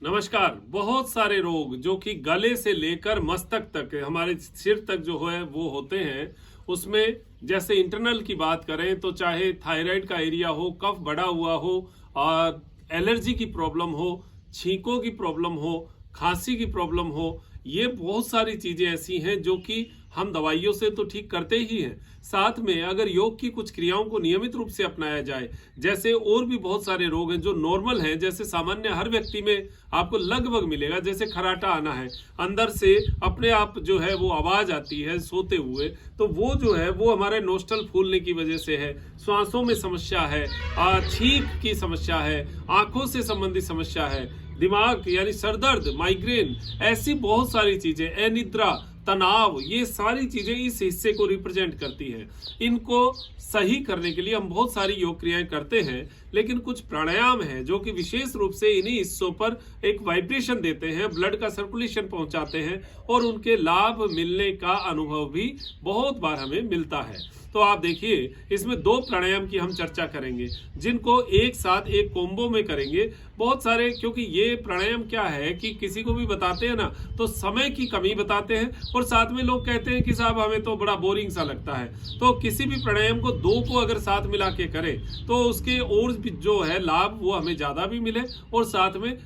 नमस्कार। बहुत सारे रोग जो कि गले से लेकर मस्तक तक हमारे सिर तक जो है वो होते हैं। उसमें जैसे इंटरनल की बात करें तो चाहे थायराइड का एरिया हो, कफ बढ़ा हुआ हो, और एलर्जी की प्रॉब्लम हो, छींकों की प्रॉब्लम हो, खांसी की प्रॉब्लम हो, ये बहुत सारी चीजें ऐसी हैं जो कि हम दवाइयों से तो ठीक करते ही हैं। साथ में अगर योग की कुछ क्रियाओं को नियमित रूप से अपनाया जाए, जैसे और भी बहुत सारे रोग हैं जो नॉर्मल हैं, जैसे सामान्य हर व्यक्ति में आपको लगभग मिलेगा, जैसे खराटा आना है, अंदर से अपने आप जो है वो आवाज आती है सोते हुए, तो वो जो है वो हमारे नोस्ट्रल फूलने की वजह से है। श्वासों में समस्या है, छींक की समस्या है, आंखों से संबंधित समस्या है, दिमाग यानी सरदर्द, माइग्रेन, ऐसी बहुत सारी चीजें, अनिद्रा, तनाव, ये सारी चीजें इस हिस्से को रिप्रेजेंट करती हैं। इनको सही करने के लिए हम बहुत सारी योग क्रियाएं करते हैं, लेकिन कुछ प्राणायाम हैं जो कि विशेष रूप से इन्हीं हिस्सों पर एक वाइब्रेशन देते हैं, ब्लड का सर्कुलेशन पहुंचाते हैं, और उनके लाभ मिलने का अनुभव भी बहुत बार हमें मिलता है। तो आप देखिए, इसमें दो प्राणायाम की हम चर्चा करेंगे, जिनको एक साथ एक कोम्बो में करेंगे। बहुत सारे, क्योंकि ये प्राणायाम क्या है कि किसी को भी बताते हैं ना तो समय की कमी बताते हैं, और साथ में लोग कहते हैं कि साहब हमें तो बड़ा बोरिंग सा लगता है। तो किसी भी प्राणायाम को दो को अगर साथ मिला के करें तो उसके और जो है लाभ वो हमें ज्यादा भी मिले, और साथ में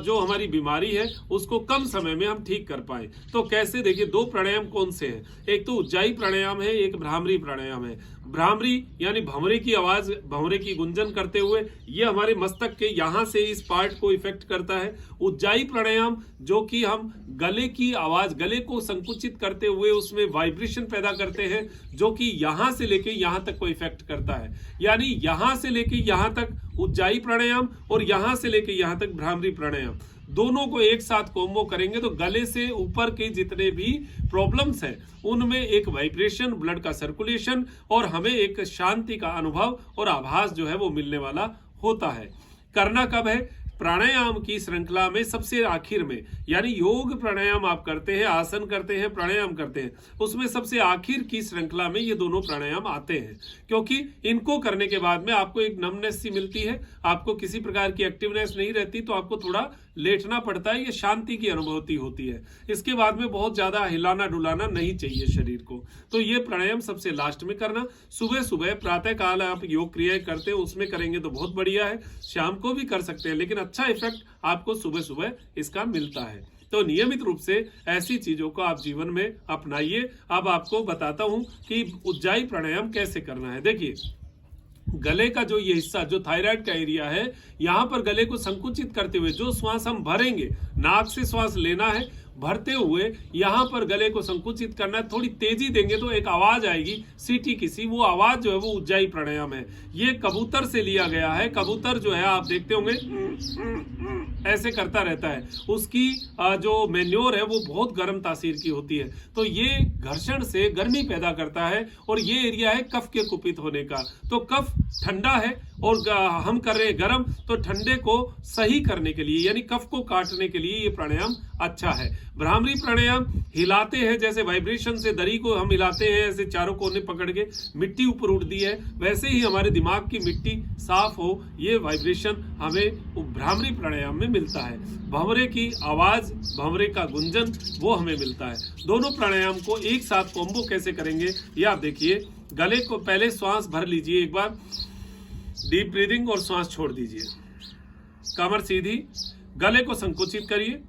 जो हमारी बीमारी है उसको कम समय में हम ठीक कर पाए। तो कैसे, देखिए दो प्राणायाम कौन से हैं। एक तो उज्जाई प्राणायाम है, एक भ्रामरी प्राणायाम है। भ्रामरी यानी भंवरे की आवाज, भंवरे की गुंजन करते हुए, ये हमारे मस्तक के यहां से इस पार्ट को इफेक्ट करता है। उज्जाई प्राणायाम जो कि हम गले की आवाज, गले को संकुचित करते हुए उसमें वाइब्रेशन पैदा करते हैं, जो कि यहां से लेके यहां तक को इफेक्ट करता है। यानी यहां से लेके यहां तक उज्जाई प्राणायाम, और यहां से लेके यहां तक भ्रामरी प्राणायाम, दोनों को एक साथ कॉम्बो करेंगे तो गले से ऊपर के जितने भी प्रॉब्लम्स हैं उनमें एक वाइब्रेशन, ब्लड का सर्कुलेशन, और हमें एक शांति का अनुभव और आभास जो है वो मिलने वाला होता है। करना कब है? प्राणायाम की श्रृंखला में सबसे आखिर में, यानी योग प्राणायाम आप करते हैं, आसन करते हैं, प्राणायाम करते हैं, उसमें सबसे आखिर की श्रृंखला में ये दोनों प्राणायाम आते हैं। क्योंकि इनको करने के बाद में आपको एक नमनेस सी मिलती है, आपको किसी प्रकार की एक्टिवनेस नहीं रहती, तो आपको थोड़ा लेटना पड़ता है, ये शांति की अनुभूति होती है। इसके बाद में बहुत ज्यादा हिलाना डुलाना नहीं चाहिए शरीर को। तो ये प्राणायाम सबसे लास्ट में करना। सुबह सुबह प्रातः काल आप योग क्रियाएं करते हैं उसमें करेंगे तो बहुत बढ़िया है, शाम को भी कर सकते हैं, लेकिन अच्छा इफेक्ट आपको सुबह सुबह इसका मिलता है। तो नियमित रूप से ऐसी चीजों को आप जीवन में अपनाइए। अब आपको बताता हूं कि उज्जाई प्राणायाम कैसे करना है। देखिए, गले का जो ये हिस्सा, जो थायराइड का एरिया है, यहां पर गले को संकुचित करते हुए जो श्वास हम भरेंगे, नाक से श्वास लेना है, भरते हुए यहां पर गले को संकुचित करना है। थोड़ी तेजी देंगे तो एक आवाज आएगी सीटी किसी, वो आवाज जो है वो उज्जाई प्राणायाम है। ये कबूतर से लिया गया है। कबूतर जो है आप देखते होंगे ऐसे करता रहता है, उसकी जो मेन्योर है वो बहुत गर्म तासीर की होती है, तो ये घर्षण से गर्मी पैदा करता है, और ये एरिया है कफ के कुपित होने का। तो कफ ठंडा है और हम कर रहे हैं गर्म, तो ठंडे को सही करने के लिए, यानी कफ को काटने के लिए ये प्राणायाम अच्छा है। भ्रामरी प्राणायाम हिलाते हैं, जैसे वाइब्रेशन से दरी को हम हिलाते हैं, ऐसे चारों कोने पकड़ के मिट्टी ऊपर उठती है, वैसे ही हमारे दिमाग की मिट्टी साफ हो, ये वाइब्रेशन हमें भ्रामरी प्राणायाम में मिलता है। भंवरे की आवाज, भंवरे का गुंजन, वो हमें मिलता है। दोनों प्राणायाम को एक साथ कॉम्बो कैसे करेंगे ये आप देखिए। गले को पहले श्वास भर लीजिए एक बार, डीप ब्रीदिंग, और श्वास छोड़ दीजिए। कमर सीधी, गले को संकुचित करिए,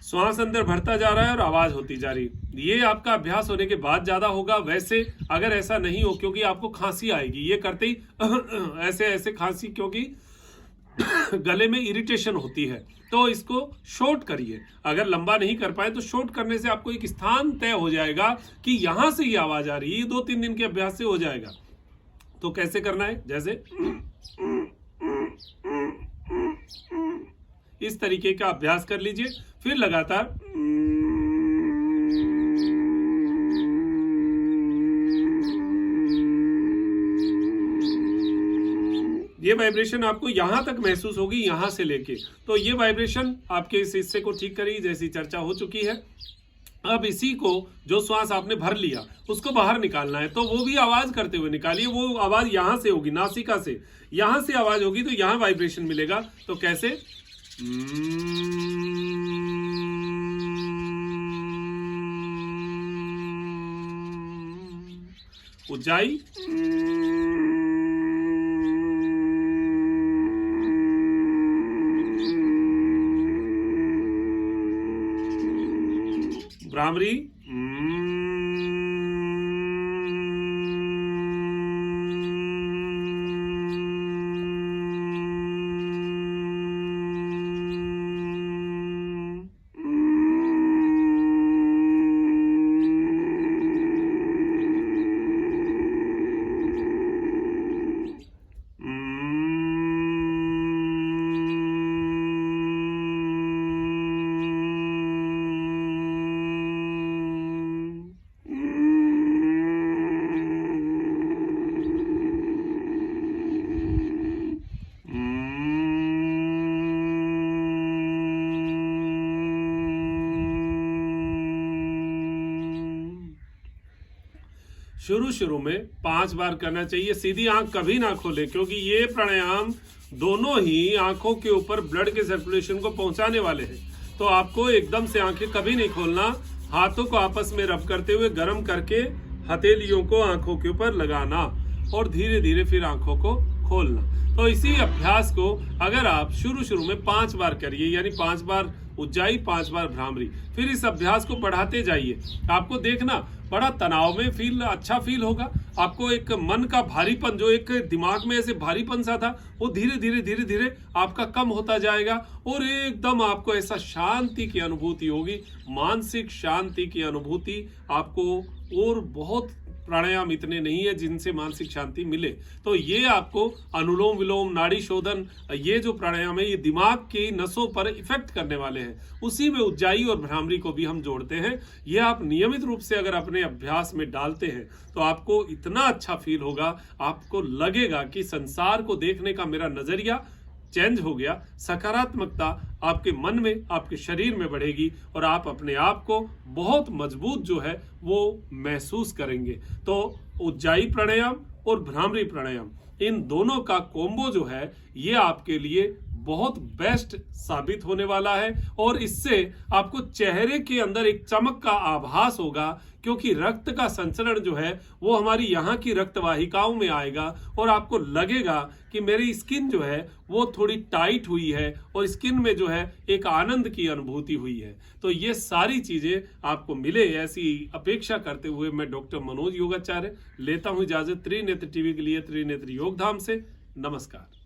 श्वास अंदर भरता जा रहा है और आवाज होती जा रही। ये आपका अभ्यास होने के बाद ज्यादा होगा। वैसे अगर ऐसा नहीं हो, क्योंकि आपको खांसी आएगी ये करते ही ऐसे ऐसे खांसी, क्योंकि गले में इरिटेशन होती है, तो इसको शॉर्ट करिए। अगर लंबा नहीं कर पाए तो शॉर्ट करने से आपको एक स्थान तय हो जाएगा कि यहां से ये आवाज आ रही है। 2-3 दिन के अभ्यास से हो जाएगा। तो कैसे करना है, जैसे इस तरीके का अभ्यास कर लीजिए, फिर लगातार ये वाइब्रेशन आपको यहां तक महसूस होगी, यहां से लेके, तो ये वाइब्रेशन आपके इस हिस्से को ठीक करेगी, जैसी चर्चा हो चुकी है। अब इसी को जो श्वास आपने भर लिया उसको बाहर निकालना है, तो वो भी आवाज करते हुए निकालिए। वो आवाज यहां से होगी, नासिका से, यहां से आवाज होगी तो यहां वाइब्रेशन मिलेगा। तो कैसे? ऊंचाई, भ्रामरी, शुरू में 5 बार करना चाहिए। सीधी आंख कभी ना खोले, क्योंकि ये प्राणायाम दोनों ही आंखों के ऊपर ब्लड के सर्कुलेशन को पहुंचाने वाले हैं। तो आपको एकदम से आंखें कभी नहीं खोलना, हाथों को आपस में रब करते हुए गर्म करके हथेलियों को आंखों के ऊपर लगाना और धीरे धीरे फिर आंखों को खोलना। तो इसी अभ्यास को अगर आप शुरू में 5 बार करिए, यानी 5 बार उज्जाई, 5 बार भ्रामरी, फिर इस अभ्यास को बढ़ाते जाइए। आपको देखना बड़ा तनाव में अच्छा फील होगा। आपको एक मन का भारीपन, जो एक दिमाग में ऐसे भारीपन सा था, वो धीरे धीरे आपका कम होता जाएगा और एकदम आपको ऐसा शांति की अनुभूति होगी, मानसिक शांति की अनुभूति आपको। और बहुत प्राणायाम इतने नहीं है जिनसे मानसिक शांति मिले। तो ये आपको अनुलोम विलोम, नाड़ी शोधन, ये जो प्राणायाम है ये दिमाग की नसों पर इफेक्ट करने वाले हैं। उसी में उज्जाई और भ्रामरी को भी हम जोड़ते हैं। ये आप नियमित रूप से अगर अपने अभ्यास में डालते हैं तो आपको इतना अच्छा फील होगा, आपको लगेगा कि संसार को देखने का मेरा नजरिया चेंज हो गया। सकारात्मकता आपके मन में, आपके शरीर में बढ़ेगी और आप अपने आप को बहुत मजबूत जो है वो महसूस करेंगे। तो उज्जाई प्राणायाम और भ्रामरी प्राणायाम, इन दोनों का कॉम्बो जो है ये आपके लिए बहुत बेस्ट साबित होने वाला है। और इससे आपको चेहरे के अंदर एक चमक का आभास होगा, क्योंकि रक्त का संचरण जो है वो हमारी यहाँ की रक्त वाहिकाओं में आएगा और आपको लगेगा कि मेरी स्किन जो है वो थोड़ी टाइट हुई है और स्किन में जो है एक आनंद की अनुभूति हुई है। तो ये सारी चीजें आपको मिले, ऐसी अपेक्षा करते हुए मैं डॉक्टर मनोज योगाचार्य लेता हूं इजाजत त्रिनेत्र टीवी के लिए त्रिनेत्र योगधाम से। नमस्कार।